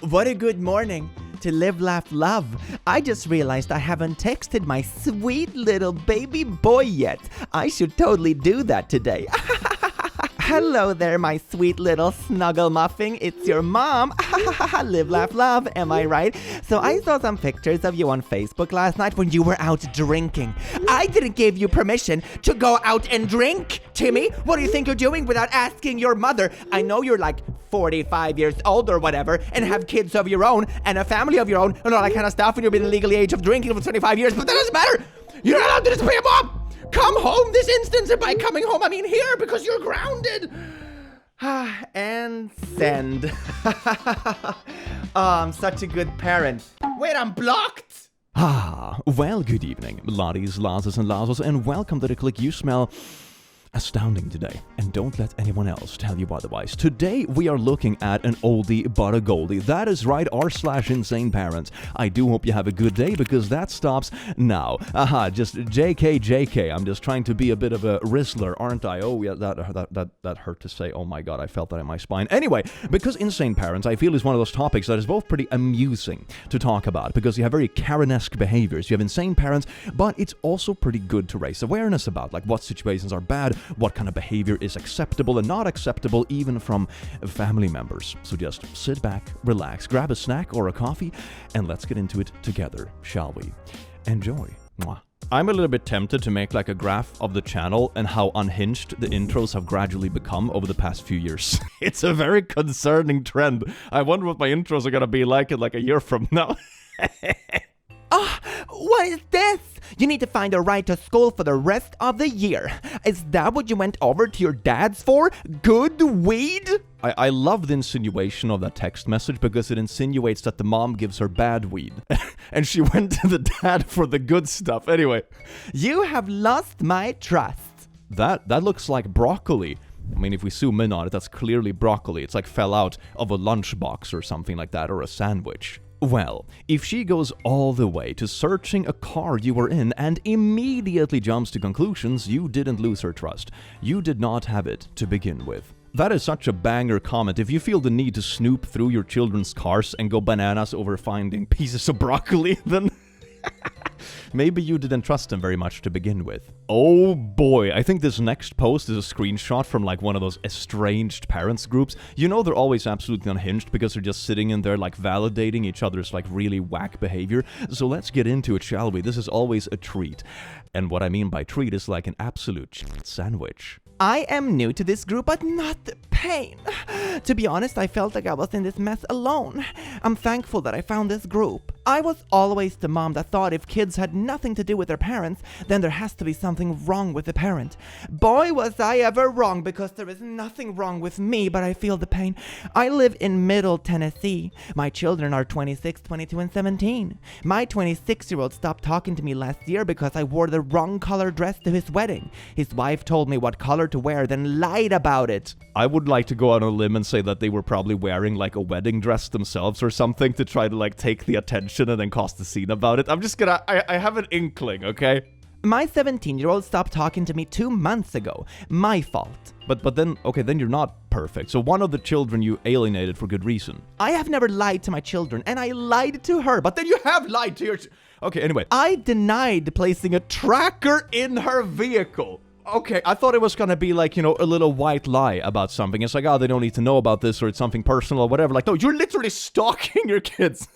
What a good morning to live, laugh, love. I just realized I haven't texted my sweet little baby boy yet. I should totally do that today. Hello there, my sweet little snuggle muffin. It's your mom. Live, laugh, love. Am I right? So I saw some pictures of you on Facebook last night when you were out drinking. I didn't give you permission to go out and drink, Timmy. What do you think you're doing without asking your mother? I know you're like 45 years old or whatever and have kids of your own and a family of your own and all that kind of stuff, and you've been in the legal age of drinking for 25 years, but that doesn't matter. You're not allowed to disobey your mom. Come home this instance, and by coming home I mean here, because you're grounded. And send. I'm such a good parent. Wait, I'm blocked? Well, good evening, laddies, lasses, and lasses, and welcome to the click. You smell astounding today, and don't let anyone else tell you otherwise. Today we are looking at an oldie but a goldie. That is right, r/InsaneParents. I do hope you have a good day, because that stops now. Just JK. I'm just trying to be a bit of a Rizzler, aren't I? Oh yeah, that hurt to say. Oh my god, I felt that in my spine. Anyway, because Insane Parents, I feel, is one of those topics that is both pretty amusing to talk about, because you have very Karen-esque behaviors. You have insane parents, but it's also pretty good to raise awareness about, like, what situations are bad, what kind of behavior is acceptable and not acceptable, even from family members. So just sit back, relax, grab a snack or a coffee, and let's get into it together, shall we? Enjoy. Mwah. I'm a little bit tempted to make like a graph of the channel and how unhinged the intros have gradually become over the past few years. It's a very concerning trend. I wonder what my intros are gonna be like in like a year from now. What is this? You need to find a ride to school for the rest of the year. Is that what you went over to your dad's for? Good weed? I love the insinuation of that text message, because it insinuates that the mom gives her bad weed. And she went to the dad for the good stuff. Anyway. You have lost my trust. That looks like broccoli. I mean, if we zoom in on it, that's clearly broccoli. It's like fell out of a lunchbox or something like that, or a sandwich. Well, if she goes all the way to searching a car you were in and immediately jumps to conclusions, you didn't lose her trust. You did not have it to begin with. That is such a banger comment. If you feel the need to snoop through your children's cars and go bananas over finding pieces of broccoli, then maybe you didn't trust them very much to begin with. Oh boy, I think this next post is a screenshot from like one of those estranged parents groups. You know they're always absolutely unhinged because they're just sitting in there like validating each other's like really whack behavior. So let's get into it, shall we? This is always a treat. And what I mean by treat is like an absolute sandwich. I am new to this group, but not the pain. To be honest, I felt like I was in this mess alone. I'm thankful that I found this group. I was always the mom that thought if kids had nothing to do with their parents, then there has to be something wrong with the parent. Boy, was I ever wrong, because there is nothing wrong with me, but I feel the pain. I live in Middle Tennessee. My children are 26, 22, and 17. My 26-year-old stopped talking to me last year because I wore the wrong color dress to his wedding. His wife told me what color to wear, then lied about it. I would like to go on a limb and say that they were probably wearing like a wedding dress themselves or something to try to like take the attention and then cause the scene about it. I have an inkling, okay? My 17-year-old stopped talking to me 2 months ago. My fault. But then, okay, then you're not perfect. So one of the children you alienated for good reason. I have never lied to my children, and I lied to her. But then you have lied to your... Okay, anyway. I denied placing a tracker in her vehicle. Okay, I thought it was gonna be like, you know, a little white lie about something. It's like, oh, they don't need to know about this, or it's something personal or whatever. Like, no, you're literally stalking your kids.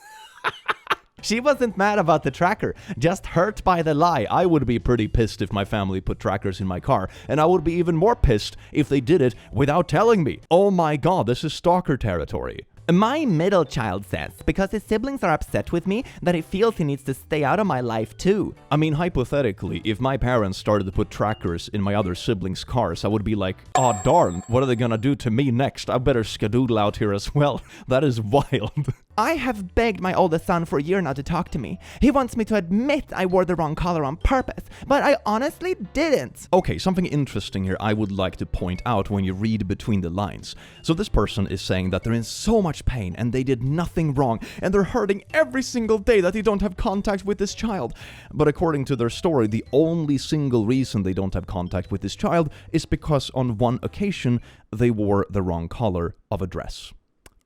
She wasn't mad about the tracker, just hurt by the lie. I would be pretty pissed if my family put trackers in my car, and I would be even more pissed if they did it without telling me. Oh my god, this is stalker territory. My middle child says, because his siblings are upset with me, that he feels he needs to stay out of my life too. I mean, hypothetically, if my parents started to put trackers in my other siblings' cars, I would be like, oh darn, what are they gonna do to me next? I better skedoodle out here as well. That is wild. I have begged my oldest son for a year now to talk to me. He wants me to admit I wore the wrong color on purpose, but I honestly didn't. Okay, something interesting here I would like to point out when you read between the lines. So this person is saying that they're in so much pain and they did nothing wrong and they're hurting every single day that they don't have contact with this child. But according to their story, the only single reason they don't have contact with this child is because on one occasion they wore the wrong color of a dress.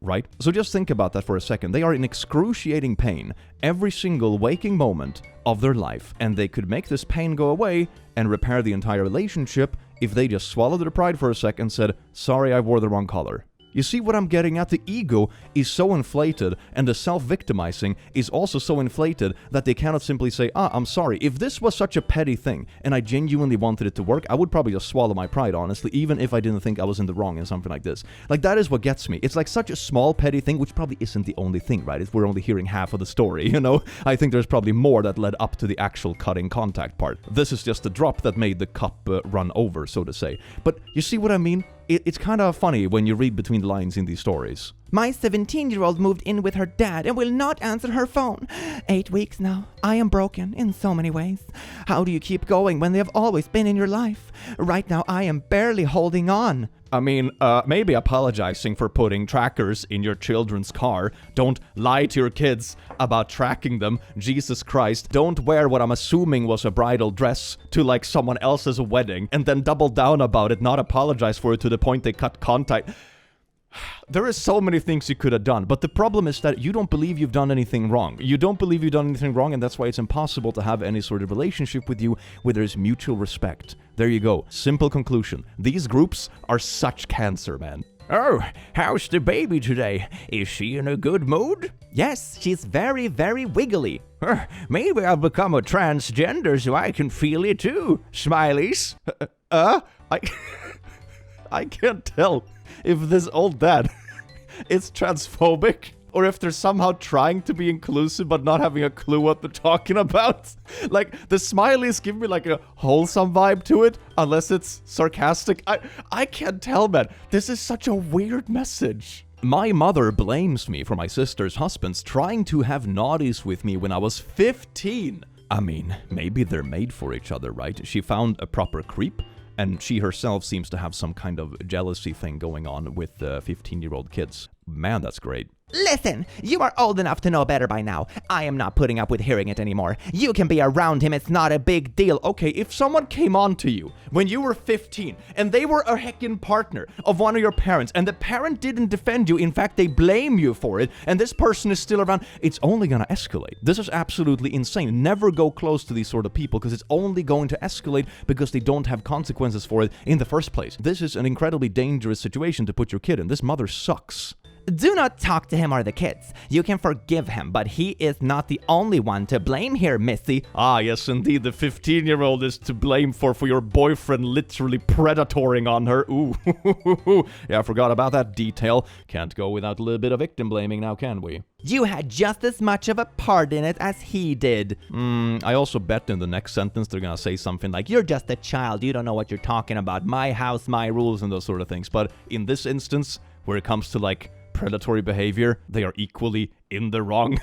Right? So just think about that for a second. They are in excruciating pain every single waking moment of their life, and they could make this pain go away and repair the entire relationship if they just swallowed their pride for a second and said, sorry, I wore the wrong color. You see what I'm getting at? The ego is so inflated, and the self-victimizing is also so inflated that they cannot simply say, I'm sorry. If this was such a petty thing, and I genuinely wanted it to work, I would probably just swallow my pride, honestly, even if I didn't think I was in the wrong in something like this. Like, that is what gets me. It's like such a small, petty thing, which probably isn't the only thing, right? We're only hearing half of the story, you know? I think there's probably more that led up to the actual cutting contact part. This is just the drop that made the cup run over, so to say. But you see what I mean? It's kind of funny when you read between the lines in these stories. My 17-year-old moved in with her dad and will not answer her phone. 8 weeks now. I am broken in so many ways. How do you keep going when they have always been in your life? Right now, I am barely holding on. I mean, maybe apologizing for putting trackers in your children's car. Don't lie to your kids about tracking them. Jesus Christ. Don't wear what I'm assuming was a bridal dress to like someone else's wedding and then double down about it, not apologize for it to the point they cut contact. There are so many things you could have done, but the problem is that you don't believe you've done anything wrong. You don't believe you've done anything wrong, and that's why it's impossible to have any sort of relationship with you where there's mutual respect. There you go. Simple conclusion. These groups are such cancer, man. Oh, how's the baby today? Is she in a good mood? Yes, she's very, very wiggly. Maybe I'll become a transgender so I can feel it too. Smileys. I can't tell if this old dad is transphobic or if they're somehow trying to be inclusive but not having a clue what they're talking about. Like, the smileys give me like a wholesome vibe to it, unless it's sarcastic. I can't tell, man. This is such a weird message. My mother blames me for my sister's husbands trying to have naughties with me when I was 15. I mean, maybe they're made for each other, right? She found a proper creep, and she herself seems to have some kind of jealousy thing going on with 15-year-old kids. Man, that's great. Listen, you are old enough to know better by now. I am not putting up with hearing it anymore. You can be around him, it's not a big deal. Okay, if someone came on to you when you were 15 and they were a heckin' partner of one of your parents and the parent didn't defend you, in fact, they blame you for it, and this person is still around, it's only gonna escalate. This is absolutely insane. Never go close to these sort of people because it's only going to escalate because they don't have consequences for it in the first place. This is an incredibly dangerous situation to put your kid in. This mother sucks. Do not talk to him or the kids. You can forgive him, but he is not the only one to blame here, Missy. Ah, yes, indeed. The 15-year-old is to blame for your boyfriend literally predatoring on her. Ooh, yeah, I forgot about that detail. Can't go without a little bit of victim blaming now, can we? You had just as much of a part in it as he did. I also bet in the next sentence they're gonna say something like, you're just a child, you don't know what you're talking about. My house, my rules, and those sort of things. But in this instance, where it comes to like predatory behavior, they are equally in the wrong.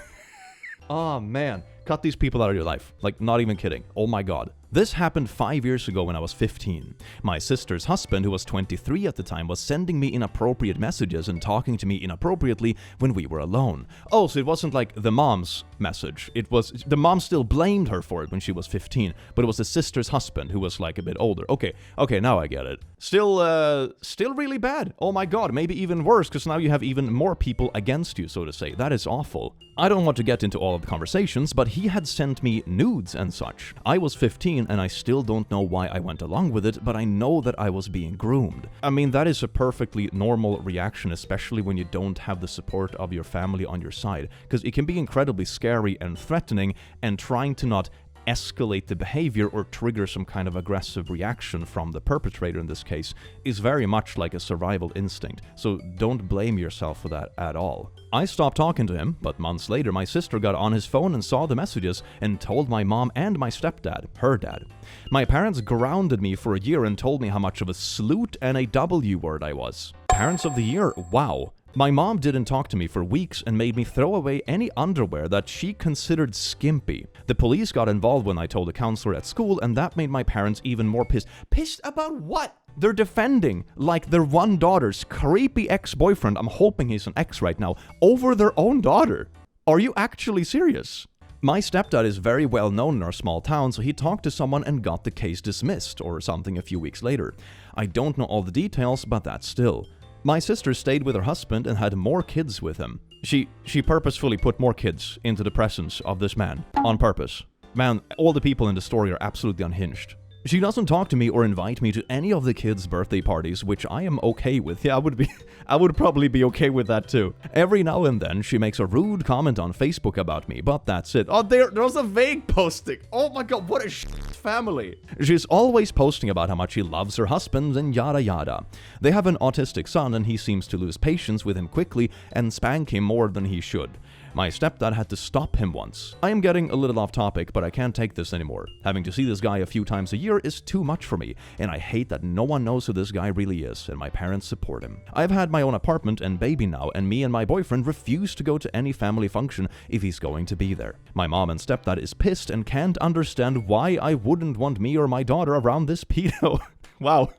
Oh man, cut these people out of your life. Like, not even kidding. Oh my god. This happened 5 years ago when I was 15. My sister's husband, who was 23 at the time, was sending me inappropriate messages and talking to me inappropriately when we were alone. Oh, so it wasn't like the mom's message. It was, the mom still blamed her for it when she was 15, but it was the sister's husband who was like a bit older. Okay, now I get it. Still really bad. Oh my god, maybe even worse, because now you have even more people against you, so to say. That is awful. I don't want to get into all of the conversations, but he had sent me nudes and such. I was 15 and I still don't know why I went along with it, but I know that I was being groomed. I mean, that is a perfectly normal reaction, especially when you don't have the support of your family on your side, because it can be incredibly scary and threatening, and trying to not escalate the behavior or trigger some kind of aggressive reaction from the perpetrator in this case is very much like a survival instinct, so don't blame yourself for that at all. I stopped talking to him, but months later my sister got on his phone and saw the messages and told my mom and my stepdad, her dad. My parents grounded me for a year and told me how much of a sleut and a W word I was. Parents of the year? Wow. My mom didn't talk to me for weeks and made me throw away any underwear that she considered skimpy. The police got involved when I told a counselor at school, and that made my parents even more pissed. Pissed about what? They're defending, like, their one daughter's creepy ex-boyfriend, I'm hoping he's an ex right now, over their own daughter. Are you actually serious? My stepdad is very well known in our small town, so he talked to someone and got the case dismissed, or something a few weeks later. I don't know all the details, but that's still. My sister stayed with her husband and had more kids with him. She purposefully put more kids into the presence of this man, on purpose. Man, all the people in the story are absolutely unhinged. She doesn't talk to me or invite me to any of the kids' birthday parties, which I am okay with. Yeah, I would probably be okay with that too. Every now and then, she makes a rude comment on Facebook about me, but that's it. Oh, there's a vague posting. Oh my god, what a family. She's always posting about how much she loves her husband and yada yada. They have an autistic son and he seems to lose patience with him quickly and spank him more than he should. My stepdad had to stop him once. I am getting a little off topic, but I can't take this anymore. Having to see this guy a few times a year is too much for me, and I hate that no one knows who this guy really is, and my parents support him. I've had my own apartment and baby now, and me and my boyfriend refuse to go to any family function if he's going to be there. My mom and stepdad is pissed and can't understand why I wouldn't want me or my daughter around this pedo. Wow.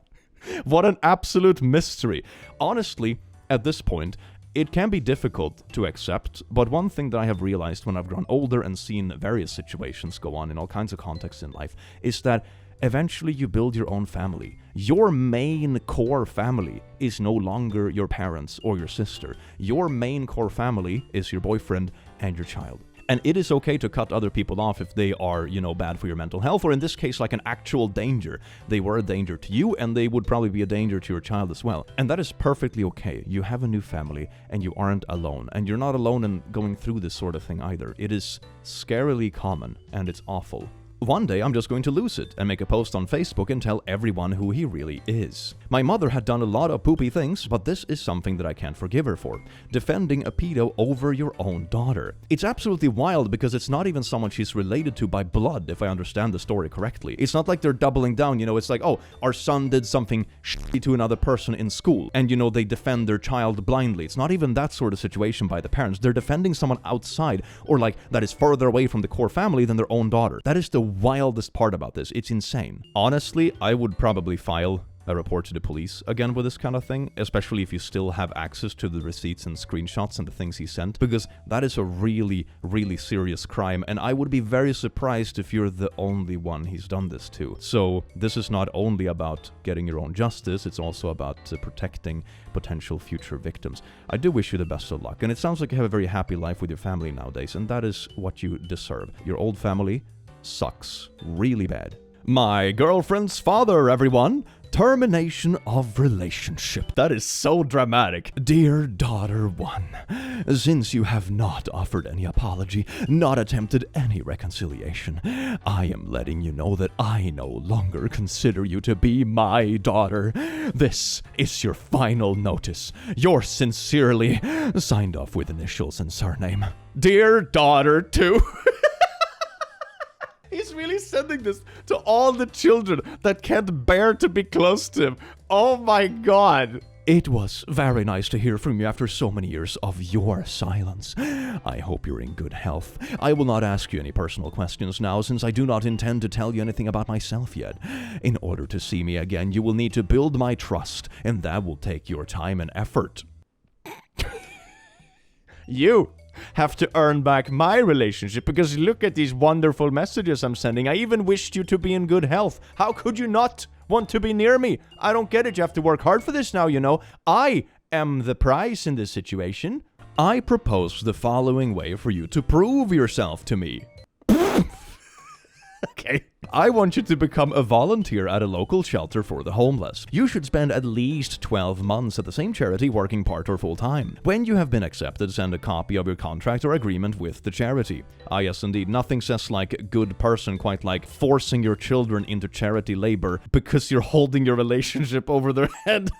What an absolute mystery. Honestly, at this point, it can be difficult to accept, but one thing that I have realized when I've grown older and seen various situations go on in all kinds of contexts in life is that eventually you build your own family. Your main core family is no longer your parents or your sister. Your main core family is your boyfriend and your child. And it is okay to cut other people off if they are, bad for your mental health, or in this case, like an actual danger. They were a danger to you, and they would probably be a danger to your child as well. And that is perfectly okay. You have a new family, and you aren't alone. And you're not alone in going through this sort of thing either. It is scarily common, and it's awful. One day, I'm just going to lose it and make a post on Facebook and tell everyone who he really is. My mother had done a lot of poopy things, but this is something that I can't forgive her for. Defending a pedo over your own daughter. It's absolutely wild because it's not even someone she's related to by blood, if I understand the story correctly. It's not like they're doubling down, it's like, oh, our son did something shitty to another person in school, and they defend their child blindly. It's not even that sort of situation by the parents. They're defending someone outside, or like, that is further away from the core family than their own daughter. That is the wildest part about this. It's insane. Honestly, I would probably file a report to the police again with this kind of thing, especially if you still have access to the receipts and screenshots and the things he sent, because that is a really, really serious crime, and I would be very surprised if you're the only one he's done this to. So this is not only about getting your own justice, it's also about protecting potential future victims. I do wish you the best of luck, and it sounds like you have a very happy life with your family nowadays, and that is what you deserve. Your old family sucks really bad. My girlfriend's father, everyone. Termination of relationship. That is so dramatic. Dear daughter one, since you have not offered any apology, not attempted any reconciliation, I am letting you know that I no longer consider you to be my daughter. This is your final notice. Yours sincerely, signed off with initials and surname. Dear daughter two. He's really sending this to all the children that can't bear to be close to him. Oh my god. It was very nice to hear from you after so many years of your silence. I hope you're in good health. I will not ask you any personal questions now, since I do not intend to tell you anything about myself yet. In order to see me again, you will need to build my trust, and that will take your time and effort. You have to earn back my relationship, because look at these wonderful messages I'm sending. I even wished you to be in good health. How could you not want to be near me? I don't get it. You have to work hard for this now, I am the prize in this situation. I propose the following way for you to prove yourself to me. Okay. I want you to become a volunteer at a local shelter for the homeless. You should spend at least 12 months at the same charity working part or full time. When you have been accepted, send a copy of your contract or agreement with the charity. Ah, yes, indeed. Nothing says like good person quite like forcing your children into charity labor because you're holding your relationship over their head.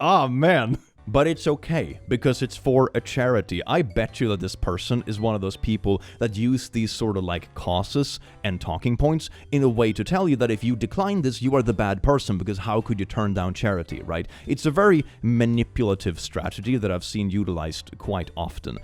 Oh, man. But it's okay, because it's for a charity. I bet you that this person is one of those people that use these sort of like causes and talking points in a way to tell you that if you decline this, you are the bad person, because how could you turn down charity, right? It's a very manipulative strategy that I've seen utilized quite often.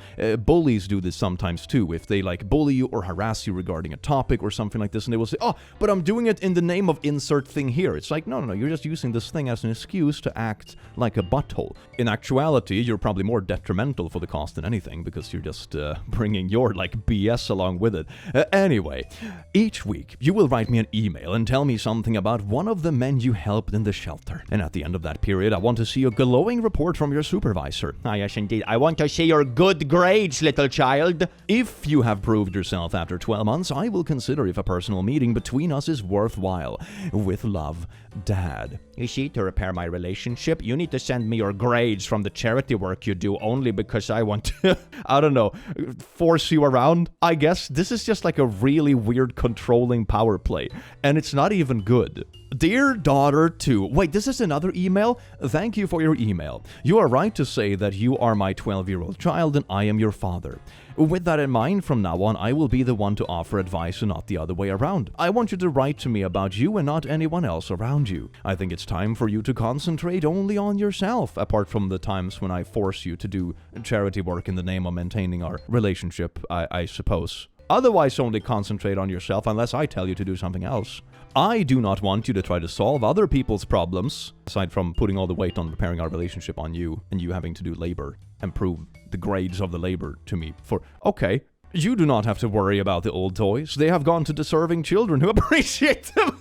Bullies do this sometimes too. If they like bully you or harass you regarding a topic or something like this, and they will say, oh, but I'm doing it in the name of insert thing here. It's like, no, you're just using this thing as an excuse to act like a butthole. In actuality, you're probably more detrimental for the cause than anything, because you're just bringing your like BS along with it. Anyway, each week you will write me an email and tell me something about one of the men you helped in the shelter. And at the end of that period, I want to see a glowing report from your supervisor. Ah, yes, indeed. I want to see your good grades, little child. If you have proved yourself after 12 months, I will consider if a personal meeting between us is worthwhile. With love, Dad. You see, to repair my relationship, you need to send me your grades from the charity work you do, only because I want to, I don't know, force you around? I guess this is just like a really weird controlling power play, and it's not even good. Dear Daughter 2. Wait, this is another email? Thank you for your email. You are right to say that you are my 12-year-old child and I am your father. With that in mind, from now on, I will be the one to offer advice and not the other way around. I want you to write to me about you and not anyone else around you. I think it's time for you to concentrate only on yourself, apart from the times when I force you to do charity work in the name of maintaining our relationship, I suppose. Otherwise, only concentrate on yourself unless I tell you to do something else. I do not want you to try to solve other people's problems, aside from putting all the weight on repairing our relationship on you, and you having to do labor and prove the grades of the labor to me for, okay, you do not have to worry about the old toys. They have gone to deserving children who appreciate them.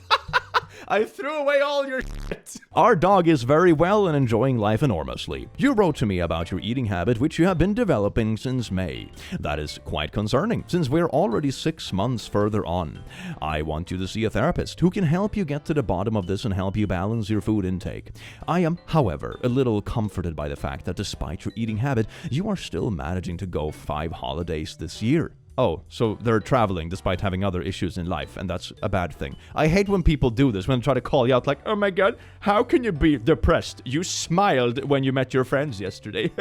I threw away all your shit. Our dog is very well and enjoying life enormously. You wrote to me about your eating habit, which you have been developing since May. That is quite concerning, since we're already 6 months further on. I want you to see a therapist who can help you get to the bottom of this and help you balance your food intake. I am, however, a little comforted by the fact that despite your eating habit, you are still managing to go 5 holidays this year. Oh, so they're traveling despite having other issues in life, and that's a bad thing. I hate when people do this, when they try to call you out like, oh my god, how can you be depressed? You smiled when you met your friends yesterday.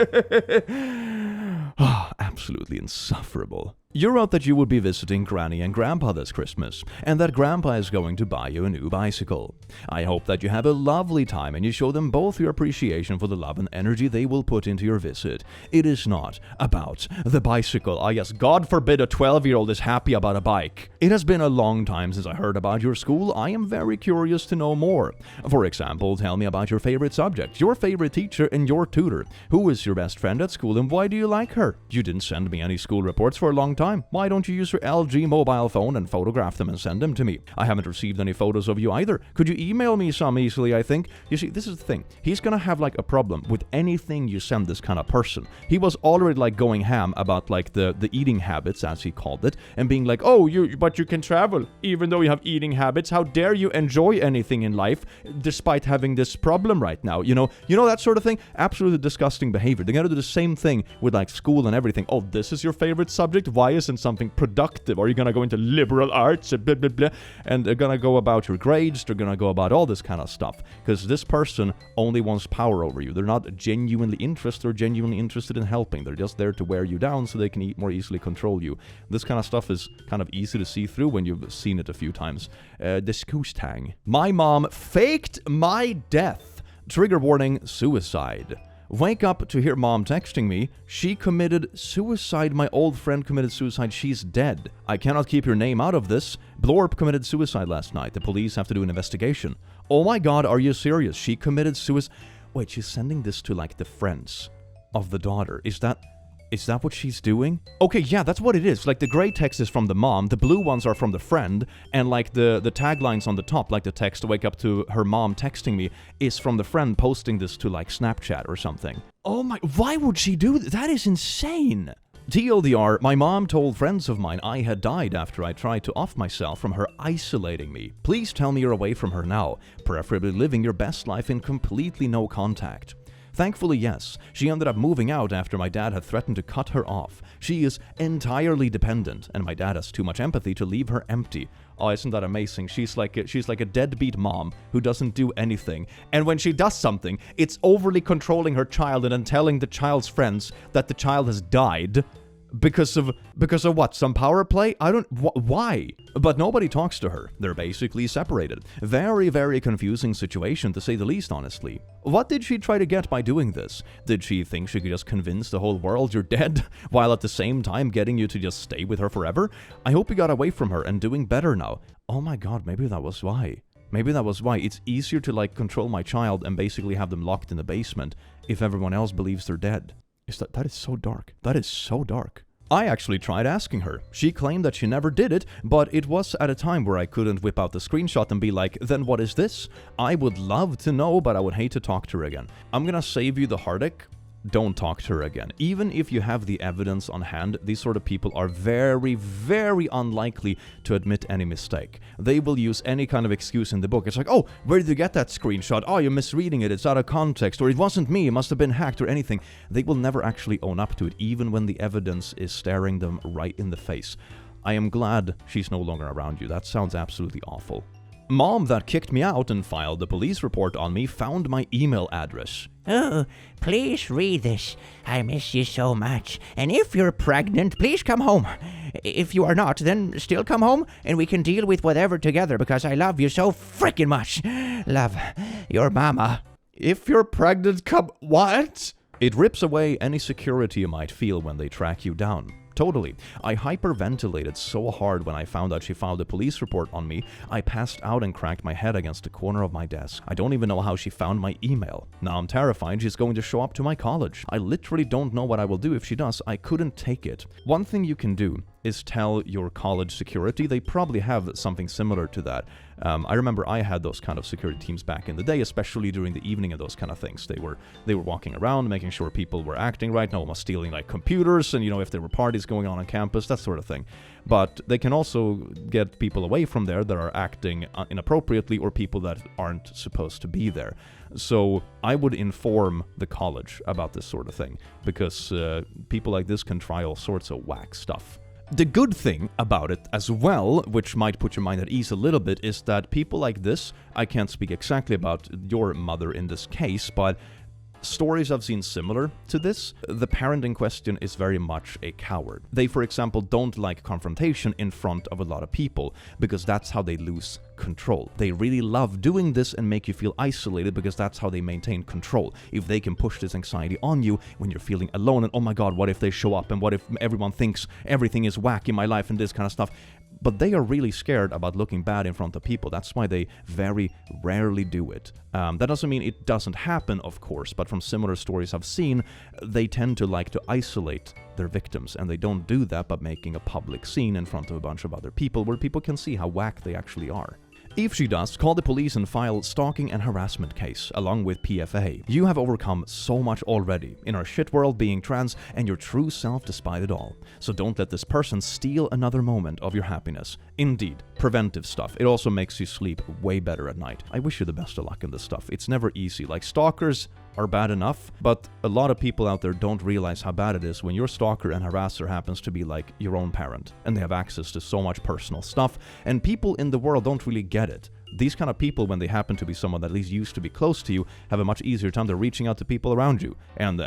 Oh, absolutely insufferable. You wrote that you would be visiting Granny and Grandpa this Christmas, and that Grandpa is going to buy you a new bicycle. I hope that you have a lovely time and you show them both your appreciation for the love and energy they will put into your visit. It is not about the bicycle. Ah yes, God forbid a 12-year-old is happy about a bike. It has been a long time since I heard about your school. I am very curious to know more. For example, tell me about your favorite subject, your favorite teacher, and your tutor. Who is your best friend at school and why do you like her? You didn't send me any school reports for a long time. Why don't you use your LG mobile phone and photograph them and send them to me? I haven't received any photos of you either. Could you email me some easily, I think? You see, this is the thing. He's gonna have like a problem with anything you send this kind of person. He was already like going ham about like the eating habits, as he called it, and being like, oh, but you can travel even though you have eating habits. How dare you enjoy anything in life despite having this problem right now? You know that sort of thing? Absolutely disgusting behavior. They're gonna do the same thing with like school and everything. Oh, this is your favorite subject? Why isn't something productive? Are you gonna go into liberal arts? Blah, blah, blah. And they're gonna go about your grades. They're gonna go about all this kind of stuff. Because this person only wants power over you. They're not genuinely interested or genuinely interested in helping. They're just there to wear you down so they can more easily control you. This kind of stuff is kind of easy to see through when you've seen it a few times. Diskustang. My mom faked my death. Trigger warning, suicide. Wake up to hear mom texting me. She committed suicide. My old friend committed suicide. She's dead. I cannot keep your name out of this. Blorp committed suicide last night. The police have to do an investigation. Oh my god, are you serious? She committed suicide. Wait, she's sending this to like the friends of the daughter. Is that what she's doing? Okay, yeah, that's what it is. Like the gray text is from the mom, the blue ones are from the friend, and like the taglines on the top, like the text "wake up to her mom texting me," is from the friend posting this to like Snapchat or something. Oh my, why would she do that? That is insane. TLDR, my mom told friends of mine I had died after I tried to off myself from her isolating me. Please tell me you're away from her now, preferably living your best life in completely no contact. Thankfully, yes. She ended up moving out after my dad had threatened to cut her off. She is entirely dependent, and my dad has too much empathy to leave her empty. Oh, isn't that amazing? She's like a deadbeat mom who doesn't do anything. And when she does something, it's overly controlling her child and then telling the child's friends that the child has died. Because of what? Some power play? Why? But nobody talks to her. They're basically separated. Very, very confusing situation, to say the least, honestly. What did she try to get by doing this? Did she think she could just convince the whole world you're dead, while at the same time getting you to just stay with her forever? I hope you got away from her and doing better now. Oh my god, maybe that was why. Maybe that was why. It's easier to, control my child and basically have them locked in the basement if everyone else believes they're dead. That is so dark. That is so dark. I actually tried asking her. She claimed that she never did it, but it was at a time where I couldn't whip out the screenshot and be like, then what is this? I would love to know, but I would hate to talk to her again. I'm gonna save you the heartache. Don't talk to her again. Even if you have the evidence on hand, these sort of people are very, very unlikely to admit any mistake. They will use any kind of excuse in the book. It's like, oh, where did you get that screenshot? Oh, you're misreading it. It's out of context. Or it wasn't me. It must have been hacked or anything. They will never actually own up to it, even when the evidence is staring them right in the face. I am glad she's no longer around you. That sounds absolutely awful. Mom that kicked me out and filed the police report on me found my email address. Oh, please read this. I miss you so much. And if you're pregnant, please come home. If you are not, then still come home and we can deal with whatever together because I love you so freaking much. Love, your mama. If you're pregnant, come... What? It rips away any security you might feel when they track you down. Totally. I hyperventilated so hard when I found out she filed a police report on me, I passed out and cracked my head against the corner of my desk. I don't even know how she found my email. Now I'm terrified she's going to show up to my college. I literally don't know what I will do if she does. I couldn't take it. One thing you can do is tell your college security. They probably have something similar to that. I remember I had those kind of security teams back in the day, especially during the evening and those kind of things. They were walking around, making sure people were acting right. No one was stealing computers, and if there were parties going on campus, that sort of thing. But they can also get people away from there that are acting inappropriately or people that aren't supposed to be there. So I would inform the college about this sort of thing because people like this can try all sorts of whack stuff. The good thing about it as well, which might put your mind at ease a little bit, is that people like this, I can't speak exactly about your mother in this case, but stories I've seen similar to this, the parent in question is very much a coward. They, for example, don't like confrontation in front of a lot of people because that's how they lose control. They really love doing this and make you feel isolated because that's how they maintain control. If they can push this anxiety on you when you're feeling alone and, oh my god, what if they show up and what if everyone thinks everything is whack in my life and this kind of stuff. But they are really scared about looking bad in front of people. That's why they very rarely do it. That doesn't mean it doesn't happen, of course, but from similar stories I've seen, they tend to like to isolate their victims, and they don't do that by making a public scene in front of a bunch of other people where people can see how whack they actually are. If she does, call the police and file stalking and harassment case, along with PFA. You have overcome so much already, in our shit world being trans and your true self despite it all. So don't let this person steal another moment of your happiness. Indeed, preventive stuff. It also makes you sleep way better at night. I wish you the best of luck in this stuff. It's never easy. Stalkers are bad enough, but a lot of people out there don't realize how bad it is when your stalker and harasser happens to be like your own parent, and they have access to so much personal stuff, and people in the world don't really get it. These kind of people, when they happen to be someone that at least used to be close to you, have a much easier time. They're reaching out to people around you and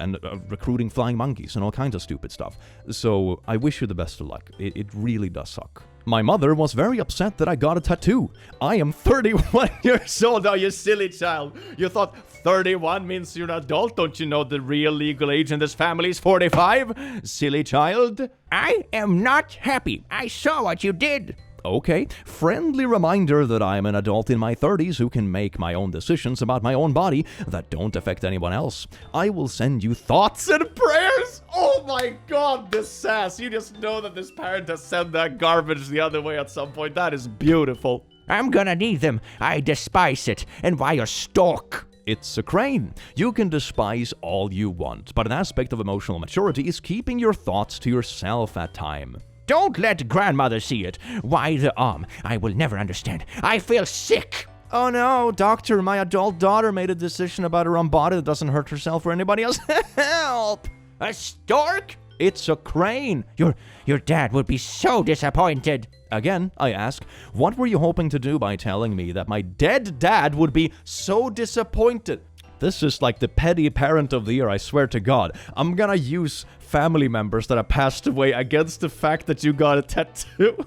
recruiting flying monkeys and all kinds of stupid stuff. So I wish you the best of luck. It really does suck. My mother was very upset that I got a tattoo. I am 31 years old now, you silly child. You thought 31 means you're an adult. Don't you know the real legal age in this family is 45? Silly child. I am not happy. I saw what you did. Okay, friendly reminder that I'm an adult in my 30s who can make my own decisions about my own body that don't affect anyone else. I will send you thoughts and prayers. Oh my god, this sass. You just know that this parent has sent that garbage the other way at some point. That is beautiful. I'm gonna need them. I despise it. And why a stalk? It's a crane. You can despise all you want, but an aspect of emotional maturity is keeping your thoughts to yourself at time. Don't let grandmother see it. Why the arm? I will never understand. I feel sick. Oh no, doctor, my adult daughter made a decision about her own body that doesn't hurt herself or anybody else. Help! A stork? It's a crane. Your dad would be so disappointed. Again, I ask, what were you hoping to do by telling me that my dead dad would be so disappointed? This is like the petty parent of the year, I swear to God. I'm gonna use family members that have passed away against the fact that you got a tattoo.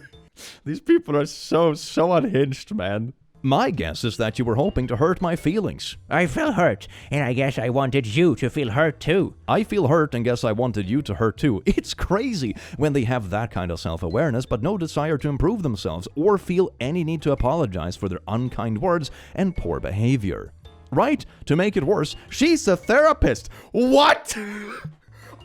These people are so unhinged, man. My guess is that you were hoping to hurt my feelings. I feel hurt, and I guess I wanted you to feel hurt too. I feel hurt and guess I wanted you to hurt too. It's crazy when they have that kind of self-awareness but no desire to improve themselves or feel any need to apologize for their unkind words and poor behavior. Right? To make it worse, she's a therapist. What?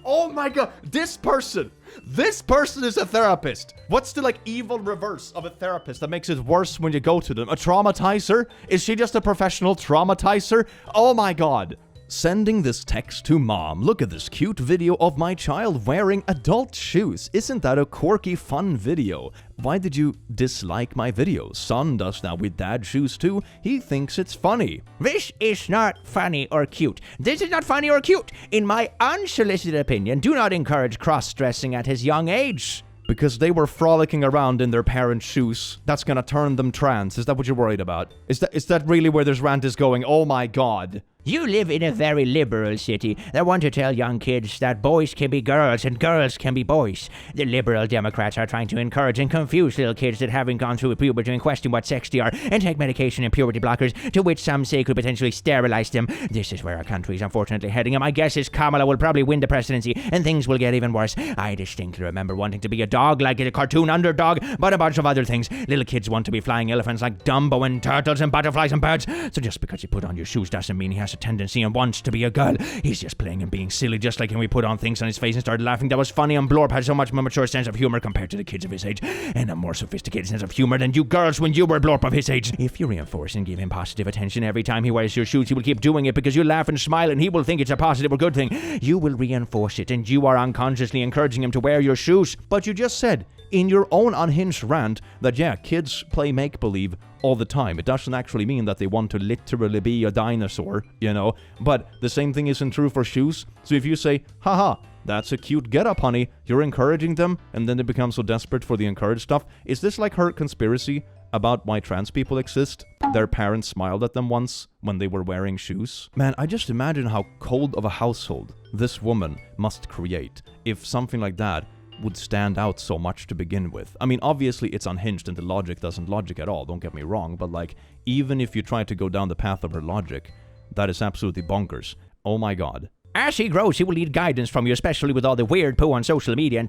Oh my God, this person is a therapist. What's the evil reverse of a therapist that makes it worse when you go to them? A traumatizer? Is she just a professional traumatizer? Oh my God. Sending this text to mom. Look at this cute video of my child wearing adult shoes. Isn't that a quirky, fun video? Why did you dislike my video? Son does that with dad shoes too. He thinks it's funny. This is not funny or cute. This is not funny or cute. In my unsolicited opinion, do not encourage cross-dressing at his young age. Because they were frolicking around in their parents' shoes. That's gonna turn them trans. Is that what you're worried about? Is that really where this rant is going? Oh my God. You live in a very liberal city that want to tell young kids that boys can be girls and girls can be boys. The liberal Democrats are trying to encourage and confuse little kids that haven't gone through puberty and question what sex they are and take medication and puberty blockers, to which some say could potentially sterilize them. This is where our country is unfortunately heading, and my guess is Kamala will probably win the presidency and things will get even worse. I distinctly remember wanting to be a dog like a cartoon underdog, but a bunch of other things. Little kids want to be flying elephants like Dumbo and turtles and butterflies and birds. So just because you put on your shoes doesn't mean he has a tendency and wants to be a girl. He's just playing and being silly, just like when we put on things on his face and started laughing. That was funny, and Blorp had so much more mature sense of humor compared to the kids of his age, and a more sophisticated sense of humor than you girls when you were Blorp of his age. If you reinforce and give him positive attention every time he wears your shoes, he will keep doing it because you laugh and smile and he will think it's a positive or good thing. You will reinforce it and you are unconsciously encouraging him to wear your shoes. But you just said in your own unhinged rant that kids play make-believe all the time. It doesn't actually mean that they want to literally be a dinosaur, but the same thing isn't true for shoes. So if you say, haha, that's a cute get-up, honey, you're encouraging them, and then they become so desperate for the encouraged stuff. Is this like her conspiracy about why trans people exist? Their parents smiled at them once when they were wearing shoes. Man, I just imagine how cold of a household this woman must create if something like that would stand out so much to begin with. I mean, obviously it's unhinged and the logic doesn't logic at all, don't get me wrong, but even if you try to go down the path of her logic, that is absolutely bonkers. Oh my God. As he grows, he will need guidance from you, especially with all the weird poo on social media.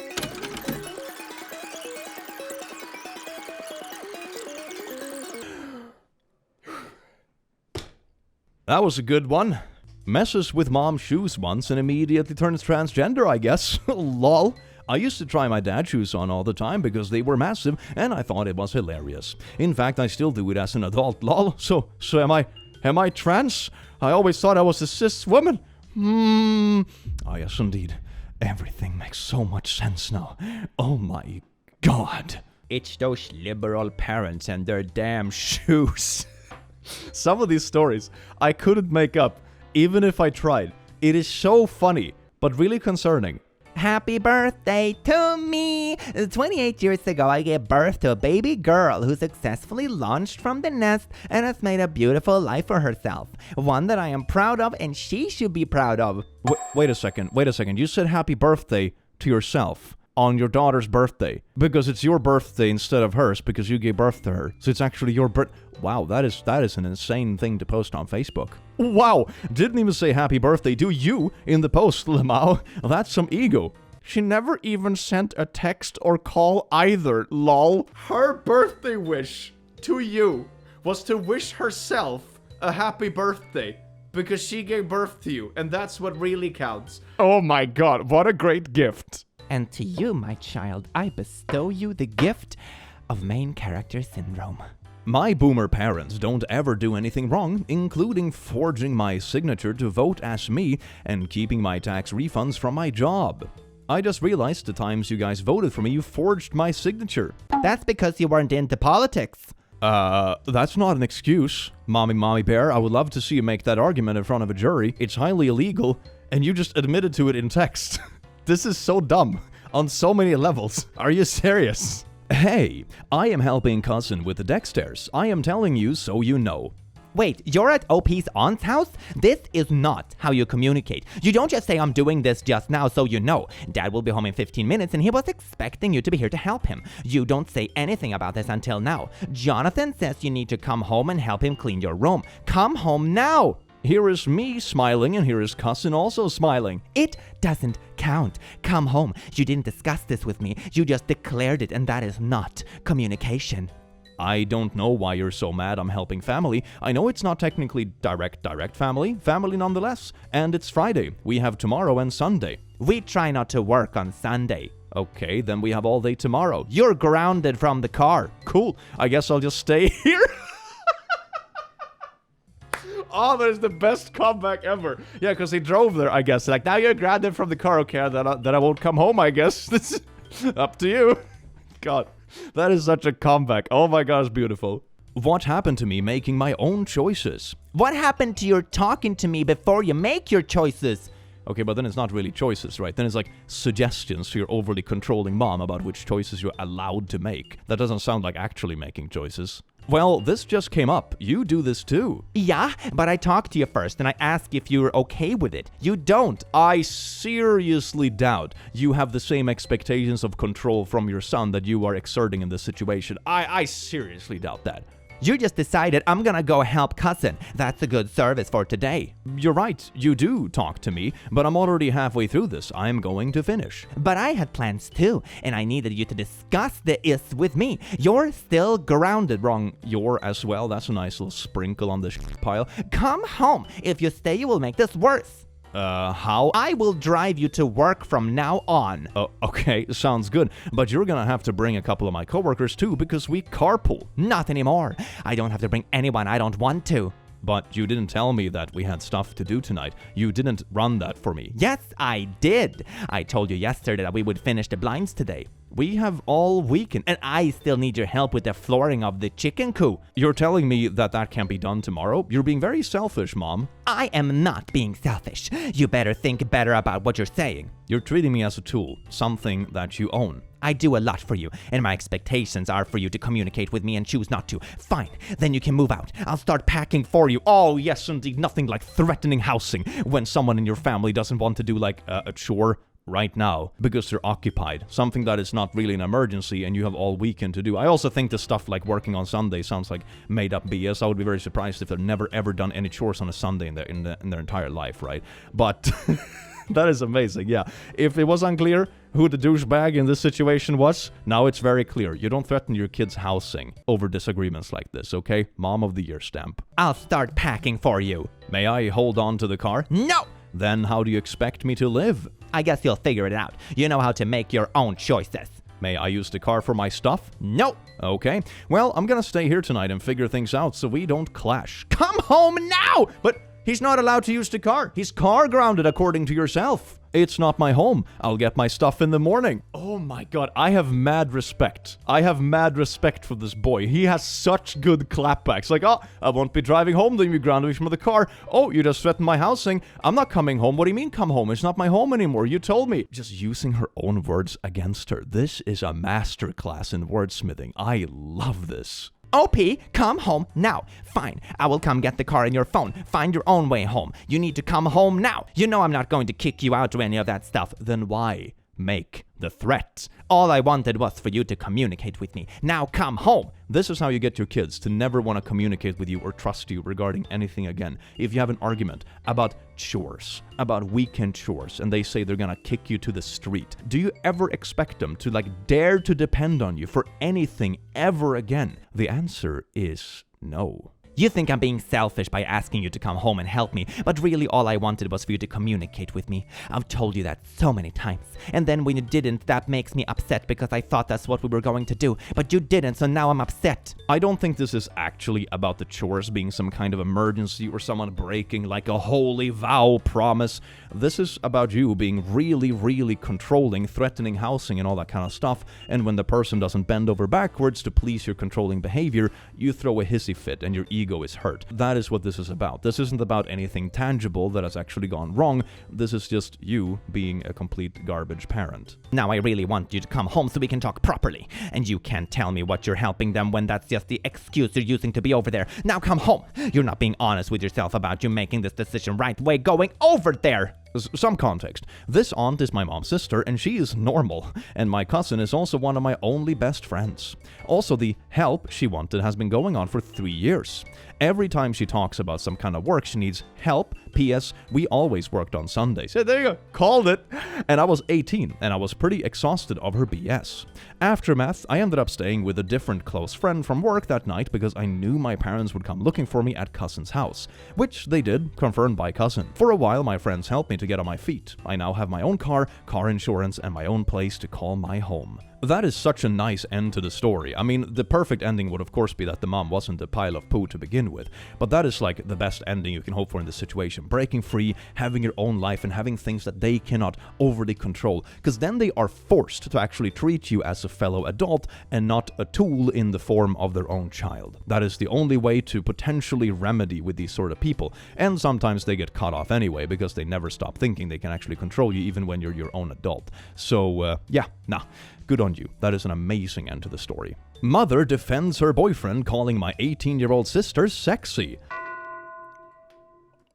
That was a good one. Messes with mom's shoes once and immediately turns transgender, I guess. Lol. I used to try my dad's shoes on all the time because they were massive and I thought it was hilarious. In fact, I still do it as an adult, lol. So am I trans? I always thought I was a cis woman. Oh yes, indeed. Everything makes so much sense now. Oh my God. It's those liberal parents and their damn shoes. Some of these stories I couldn't make up, even if I tried. It is so funny, but really concerning. Happy birthday to me! 28 years ago, I gave birth to a baby girl who successfully launched from the nest and has made a beautiful life for herself. One that I am proud of and she should be proud of. Wait a second. You said happy birthday to yourself on your daughter's birthday because it's your birthday instead of hers because you gave birth to her. So it's actually your birth. Wow, that is an insane thing to post on Facebook. Wow, didn't even say happy birthday to you in the post, Lamau. That's some ego. She never even sent a text or call either, lol. Her birthday wish to you was to wish herself a happy birthday because she gave birth to you, and that's what really counts. Oh my God, what a great gift. And to you, my child, I bestow you the gift of main character syndrome. My boomer parents don't ever do anything wrong, including forging my signature to vote as me and keeping my tax refunds from my job. I just realized the times you guys voted for me, you forged my signature. That's because you weren't into politics. That's not an excuse. Mommy bear, I would love to see you make that argument in front of a jury. It's highly illegal, and you just admitted to it in text. This is so dumb on so many levels. Are you serious? Hey, I am helping cousin with the deck stairs. I am telling you so you know. Wait, you're at OP's aunt's house? This is not how you communicate. You don't just say I'm doing this just now so you know. Dad will be home in 15 minutes and he was expecting you to be here to help him. You don't say anything about this until now. Jonathan says you need to come home and help him clean your room. Come home now! Here is me smiling and here is cousin also smiling. It doesn't count. Come home. You didn't discuss this with me. You just declared it and that is not communication. I don't know why you're so mad I'm helping family. I know it's not technically direct family nonetheless. And it's Friday. We have tomorrow and Sunday. We try not to work on Sunday. Okay, then we have all day tomorrow. You're grounded from the car. Cool. I guess I'll just stay here. Oh, there's the best comeback ever. Yeah, because he drove there, I guess. Like, now you're grounded from the car, okay, that I won't come home, I guess. This is up to you. God, that is such a comeback. Oh my God, it's beautiful. What happened to me making my own choices? What happened to your talking to me before you make your choices? Okay, but then it's not really choices, right? Then it's like suggestions to your overly controlling mom about which choices you're allowed to make. That doesn't sound like actually making choices. Well, this just came up. You do this too. Yeah, but I talked to you first and I asked if you were okay with it. You don't. I seriously doubt you have the same expectations of control from your son that you are exerting in this situation. I seriously doubt that. You just decided I'm gonna go help cousin. That's a good service for today. You're right, you do talk to me, but I'm already halfway through this. I'm going to finish. But I had plans too, and I needed you to discuss the is with me. You're still grounded. Wrong, you're as well. That's a nice little sprinkle on the pile. Come home. If you stay, you will make this worse. How? I will drive you to work from now on. Okay, sounds good. But you're gonna have to bring a couple of my coworkers too, because we carpool. Not anymore. I don't have to bring anyone I don't want to. But you didn't tell me that we had stuff to do tonight. You didn't run that for me. Yes, I did. I told you yesterday that we would finish the blinds today. We have all weekend, and I still need your help with the flooring of the chicken coop. You're telling me that can't be done tomorrow? You're being very selfish, Mom. I am not being selfish. You better think better about what you're saying. You're treating me as a tool, something that you own. I do a lot for you, and my expectations are for you to communicate with me and choose not to. Fine, then you can move out. I'll start packing for you. Oh, yes, indeed. Nothing like threatening housing when someone in your family doesn't want to do like a chore right now because they're occupied. Something that is not really an emergency and you have all weekend to do. I also think the stuff like working on Sunday sounds like made up BS. I would be very surprised if they've never ever done any chores on a Sunday in their entire life, right? But that is amazing, yeah. If it was unclear who the douchebag in this situation was, now it's very clear. You don't threaten your kids' housing over disagreements like this, okay? Mom of the Year stamp. I'll start packing for you. May I hold on to the car? No! Then how do you expect me to live? I guess you'll figure it out. You know how to make your own choices. May I use the car for my stuff? No. Okay. Well, I'm gonna stay here tonight and figure things out so we don't clash. Come home now! But he's not allowed to use the car. He's car grounded according to yourself. It's not my home. I'll get my stuff in the morning. Oh my God, I have mad respect. I have mad respect for this boy. He has such good clapbacks. Like, oh, I won't be driving home, then you grounded me from the car. Oh, you just threatened my housing. I'm not coming home. What do you mean come home? It's not my home anymore. You told me. Just using her own words against her. This is a masterclass in wordsmithing. I love this. OP, come home now. Fine, I will come get the car and your phone. Find your own way home. You need to come home now. You know I'm not going to kick you out or any of that stuff. Then why make the threat? All I wanted was for you to communicate with me. Now come home. This is how you get your kids to never want to communicate with you or trust you regarding anything again. If you have an argument about chores, about weekend chores, and they say they're gonna kick you to the street, do you ever expect them to dare to depend on you for anything ever again? The answer is no. You think I'm being selfish by asking you to come home and help me, but really all I wanted was for you to communicate with me. I've told you that so many times. And then when you didn't, that makes me upset because I thought that's what we were going to do. But you didn't, so now I'm upset. I don't think this is actually about the chores being some kind of emergency or someone breaking like a holy vow promise. This is about you being really, really controlling, threatening housing and all that kind of stuff. And when the person doesn't bend over backwards to please your controlling behavior, you throw a hissy fit and your ego is hurt. That is what this is about. This isn't about anything tangible that has actually gone wrong. This is just you being a complete garbage parent. Now I really want you to come home so we can talk properly. And you can't tell me what you're helping them when that's just the excuse you're using to be over there. Now come home. You're not being honest with yourself about you making this decision right way going over there. Some context. This aunt is my mom's sister, and she is normal. And my cousin is also one of my only best friends. Also, the help she wanted has been going on for 3 years. Every time she talks about some kind of work she needs help, P.S. we always worked on Sundays. Yeah, there you go. Called it. And I was 18, and I was pretty exhausted of her BS. Aftermath, I ended up staying with a different close friend from work that night because I knew my parents would come looking for me at cousin's house. Which they did, confirmed by cousin. For a while, my friends helped me to get on my feet. I now have my own car insurance, and my own place to call my home. That is such a nice end to the story. I mean, the perfect ending would of course be that the mom wasn't a pile of poo to begin with, but that is like the best ending you can hope for in this situation. Breaking free, having your own life, and having things that they cannot overly control, because then they are forced to actually treat you as a fellow adult and not a tool in the form of their own child. That is the only way to potentially remedy with these sort of people, and sometimes they get cut off anyway because they never stop thinking they can actually control you even when you're your own adult. So, good on you. That is an amazing end to the story. Mother defends her boyfriend calling my 18-year-old sister sexy.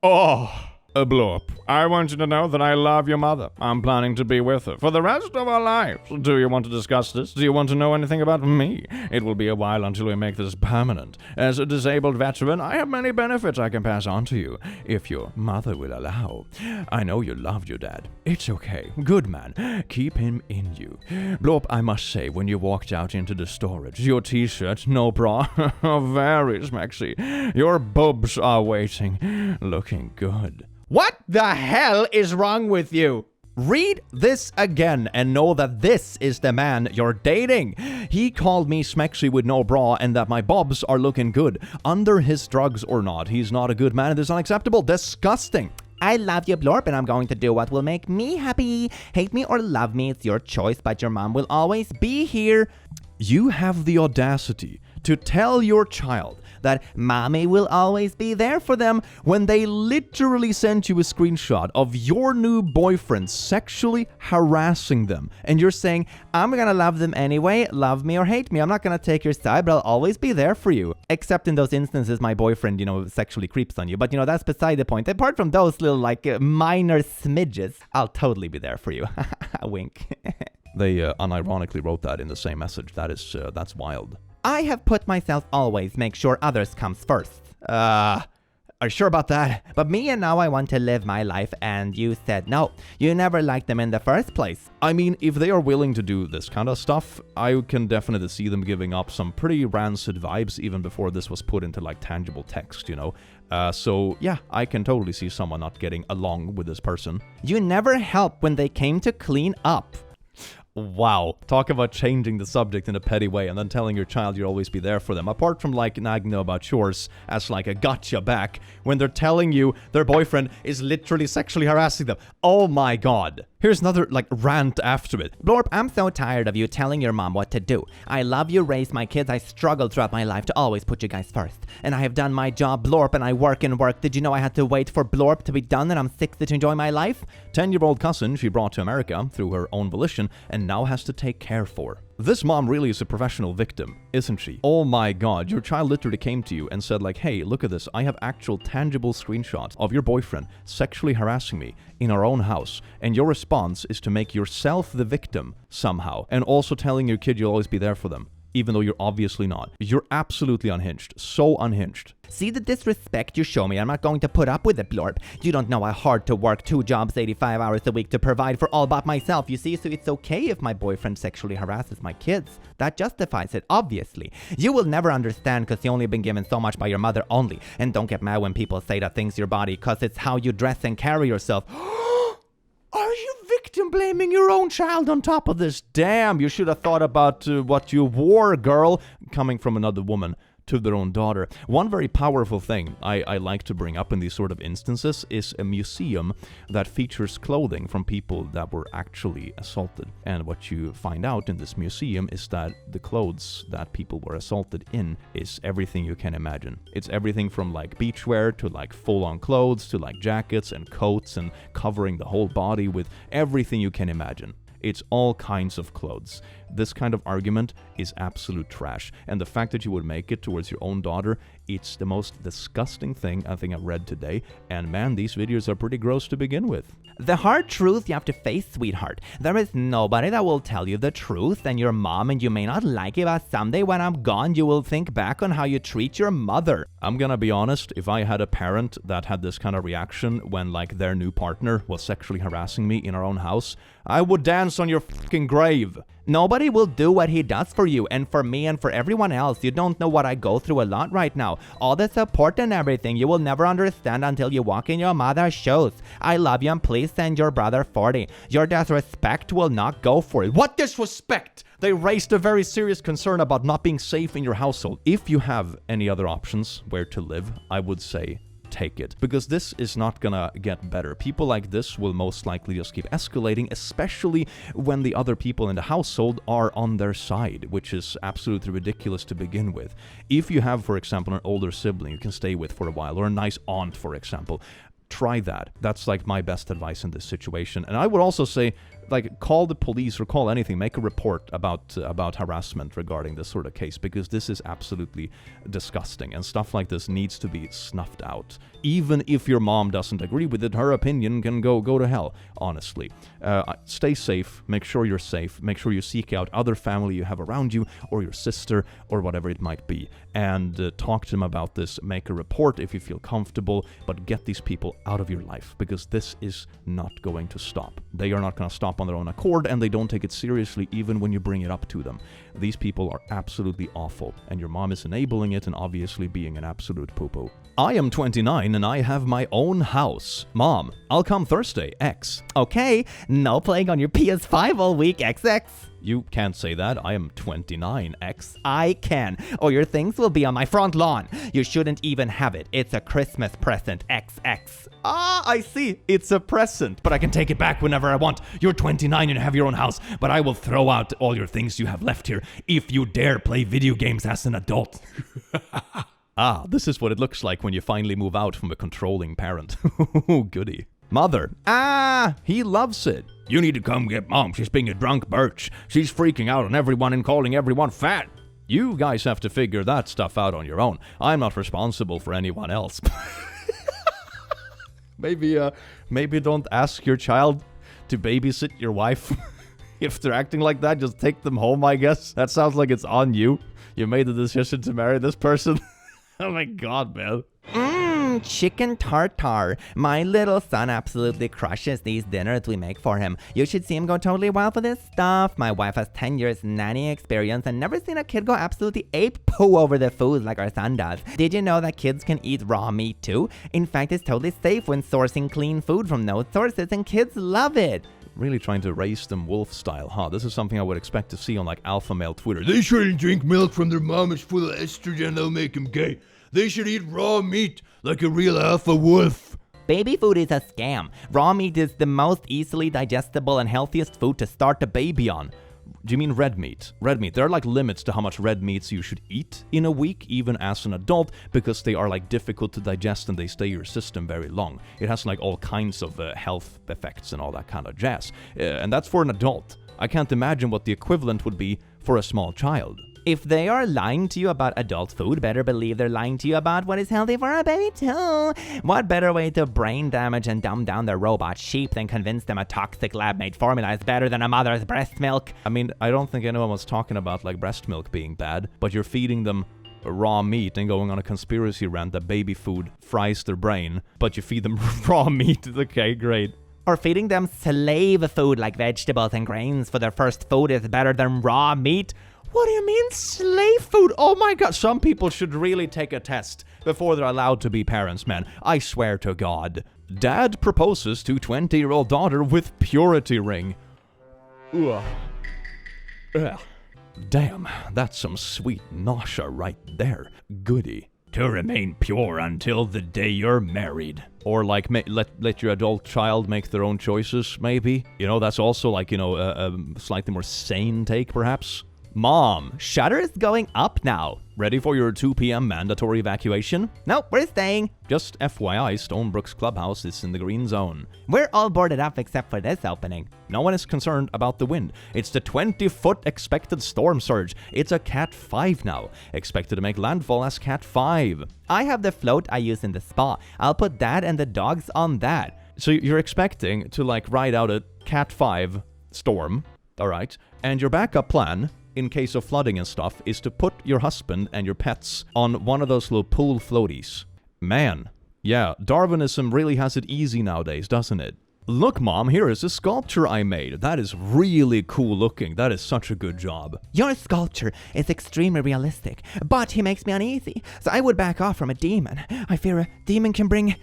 Oh, a blow up. I want you to know that I love your mother. I'm planning to be with her for the rest of our lives. Do you want to discuss this? Do you want to know anything about me? It will be a while until we make this permanent. As a disabled veteran, I have many benefits I can pass on to you, if your mother will allow. I know you loved your dad. It's okay. Good man. Keep him in you. Blow up, I must say, when you walked out into the storage, your t-shirt, no bra, very smexy. Your boobs are waiting. Looking good. What the hell is wrong with you? Read this again and know that this is the man you're dating. He called me smexy with no bra and that my bobs are looking good. Under his drugs or not, he's not a good man. It is unacceptable. Disgusting. I love you, Blorp, and I'm going to do what will make me happy. Hate me or love me, it's your choice, but your mom will always be here. You have the audacity to tell your child that mommy will always be there for them when they literally sent you a screenshot of your new boyfriend sexually harassing them. And you're saying, I'm gonna love them anyway, love me or hate me. I'm not gonna take your side, but I'll always be there for you. Except in those instances my boyfriend, sexually creeps on you. But, that's beside the point. Apart from those little, minor smidges, I'll totally be there for you. Wink. They unironically wrote that in the same message. That's wild. I have put myself always make sure others comes first. Are you sure about that? But me and now I want to live my life and you said no. You never liked them in the first place. I mean, if they are willing to do this kind of stuff, I can definitely see them giving up some pretty rancid vibes even before this was put into tangible text, So yeah, I can totally see someone not getting along with this person. You never helped when they came to clean up. Wow. Talk about changing the subject in a petty way and then telling your child you'll always be there for them. Apart from nagging them about chores as a gotcha back when they're telling you their boyfriend is literally sexually harassing them. Oh my god. Here's another rant after it. Blorp, I'm so tired of you telling your mom what to do. I love you, raised my kids. I struggled throughout my life to always put you guys first. And I have done my job, Blorp, and I work and work. Did you know I had to wait for Blorp to be done and I'm 60 to enjoy my life? 10-year-old cousin she brought to America through her own volition and now has to take care for. This mom really is a professional victim, isn't she? Oh my god, your child literally came to you and said hey, look at this, I have actual tangible screenshots of your boyfriend sexually harassing me in our own house, and your response is to make yourself the victim somehow, and also telling your kid you'll always be there for them. even though you're obviously not. You're absolutely unhinged. So unhinged. See the disrespect you show me. I'm not going to put up with it, Blorp. You don't know how hard to work 2 jobs 85 hours a week to provide for all but myself, you see, so it's okay if my boyfriend sexually harasses my kids. That justifies it, obviously. You will never understand because you've only been given so much by your mother only. And don't get mad when people say that things your body because it's how you dress and carry yourself. Are you victim blaming your own child on top of this? Damn, you should have thought about what you wore, girl, coming from another woman to their own daughter. One very powerful thing I like to bring up in these sort of instances is a museum that features clothing from people that were actually assaulted. And what you find out in this museum is that the clothes that people were assaulted in is everything you can imagine. It's everything from like beachwear to like full-on clothes to like jackets and coats and covering the whole body with everything you can imagine. It's all kinds of clothes. This kind of argument is absolute trash. And the fact that you would make it towards your own daughter, it's the most disgusting thing I think I've read today. And man, these videos are pretty gross to begin with. The hard truth you have to face, sweetheart. There is nobody that will tell you the truth, and your mom, and you may not like it, but someday when I'm gone, you will think back on how you treat your mother. I'm gonna be honest, if I had a parent that had this kind of reaction when like their new partner was sexually harassing me in our own house, I would dance on your fucking grave. Nobody will do what he does for you, and for me and for everyone else. You don't know what I go through a lot right now. All the support and everything you will never understand until you walk in your mother's shoes. I love you, and please send your brother 40. Your disrespect will not go for it. What disrespect? They raised a very serious concern about not being safe in your household. If you have any other options where to live, I would say take it, because this is not gonna get better. People like this will most likely just keep escalating, especially when the other people in the household are on their side, which is absolutely ridiculous to begin with. If you have, for example, an older sibling you can stay with for a while, or a nice aunt, for example, try that. That's like my best advice in this situation. And I would also say, like, call the police or call anything, make a report about harassment regarding this sort of case, because this is absolutely disgusting, and stuff like this needs to be snuffed out. Even if your mom doesn't agree with it, her opinion can go to hell, honestly. Stay safe, make sure you're safe, make sure you seek out other family you have around you, or your sister, or whatever it might be, and talk to them about this, make a report if you feel comfortable, but get these people out of your life, because this is not going to stop. They are not going to stop on their own accord, and they don't take it seriously even when you bring it up to them. These people are absolutely awful, and your mom is enabling it and obviously being an absolute poo-poo. I am 29 and I have my own house. Mom, I'll come Thursday, X. Okay, no playing on your PS5 all week, XX. You can't say that. I am 29, X. I can, or your things will be on my front lawn. You shouldn't even have it. It's a Christmas present, XX. Ah, I see. It's a present, but I can take it back whenever I want. You're 29 and have your own house, but I will throw out all your things you have left here if you dare play video games as an adult. Ah, this is what it looks like when you finally move out from a controlling parent. Goody. Mother. Ah, he loves it. You need to come get mom. She's being a drunk birch. She's freaking out on everyone and calling everyone fat. You guys have to figure that stuff out on your own. I'm not responsible for anyone else. Maybe don't ask your child to babysit your wife. If they're acting like that, just take them home, I guess. That sounds like it's on you. You made the decision to marry this person. Oh my god, man. Chicken tartare. My little son absolutely crushes these dinners we make for him. You should see him go totally wild for this stuff. My wife has 10 years nanny experience and never seen a kid go absolutely ape-poo over the food like our son does. Did you know that kids can eat raw meat too? In fact, it's totally safe when sourcing clean food from those sources, and kids love it. Really trying to raise them wolf style, huh? This is something I would expect to see on like alpha male Twitter. They shouldn't drink milk from their mom. It's full of estrogen. They'll make them gay. They should eat raw meat like a real alpha wolf. Baby food is a scam. Raw meat is the most easily digestible and healthiest food to start a baby on. Do you mean red meat? Red meat. There are like limits to how much red meats you should eat in a week, even as an adult, because they are like difficult to digest and they stay in your system very long. It has like all kinds of health effects and all that kind of jazz. And that's for an adult. I can't imagine what the equivalent would be for a small child. If they are lying to you about adult food, better believe they're lying to you about what is healthy for a baby too. What better way to brain damage and dumb down their robot sheep than convince them a toxic lab-made formula is better than a mother's breast milk? I mean, I don't think anyone was talking about like breast milk being bad, but you're feeding them raw meat and going on a conspiracy rant that baby food fries their brain, but you feed them raw meat. Okay, great. Or feeding them slave food like vegetables and grains for their first food is better than raw meat. What do you mean slave food? Oh my god, some people should really take a test before they're allowed to be parents, man. I swear to God. Dad proposes to 20-year-old daughter with purity ring. Ugh. Ugh. Damn, that's some sweet nausea right there. Goody. To remain pure until the day you're married. Or like let your adult child make their own choices, maybe. You know, that's also like, you know, a slightly more sane take, perhaps. Mom, Shutter's going up now. ready for your 2 p.m. mandatory evacuation? Nope, we're staying. Just FYI, Stonebrook's clubhouse is in the green zone. We're all boarded up except for this opening. No one is concerned about the wind. It's the 20-foot expected storm surge. It's a Cat 5 now, expected to make landfall as Cat 5. I have the float I use in the spa. I'll put Dad and the dogs on that. So you're expecting to like ride out a Cat 5 storm, all right? And your backup plan, in case of flooding and stuff, is to put your husband and your pets on one of those little pool floaties. Man, yeah, Darwinism really has it easy nowadays, doesn't it? Look, Mom, here is a sculpture I made. That is really cool looking. That is such a good job. Your sculpture is extremely realistic, but he makes me uneasy, so I would back off from a demon. I fear a demon can bring...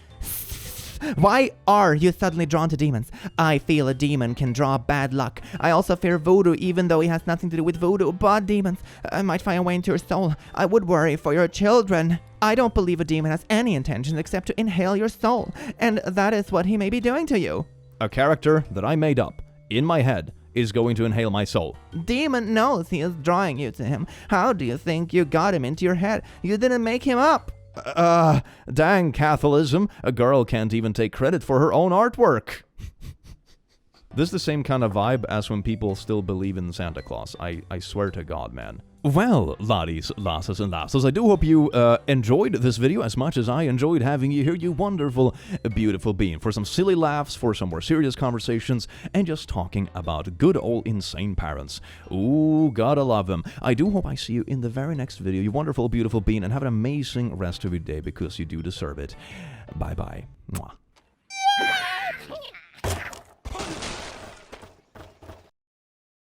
Why are you suddenly drawn to demons? I feel a demon can draw bad luck. I also fear voodoo, even though it has nothing to do with voodoo, but demons might find a way into your soul. I would worry for your children. I don't believe a demon has any intentions except to inhale your soul, and that is what he may be doing to you. A character that I made up, in my head, is going to inhale my soul. Demon knows he is drawing you to him. How do you think you got him into your head? You didn't make him up. Dang Catholicism, a girl can't even take credit for her own artwork. This is the same kind of vibe as when people still believe in Santa Claus. I swear to God, man. Well, laddies, lasses, and lasses, I do hope you enjoyed this video as much as I enjoyed having you here, you wonderful, beautiful being, for some silly laughs, for some more serious conversations, and just talking about good old insane parents. Ooh, gotta love them. I do hope I see you in the very next video, you wonderful, beautiful being, and have an amazing rest of your day because you do deserve it. Bye-bye. Mwah.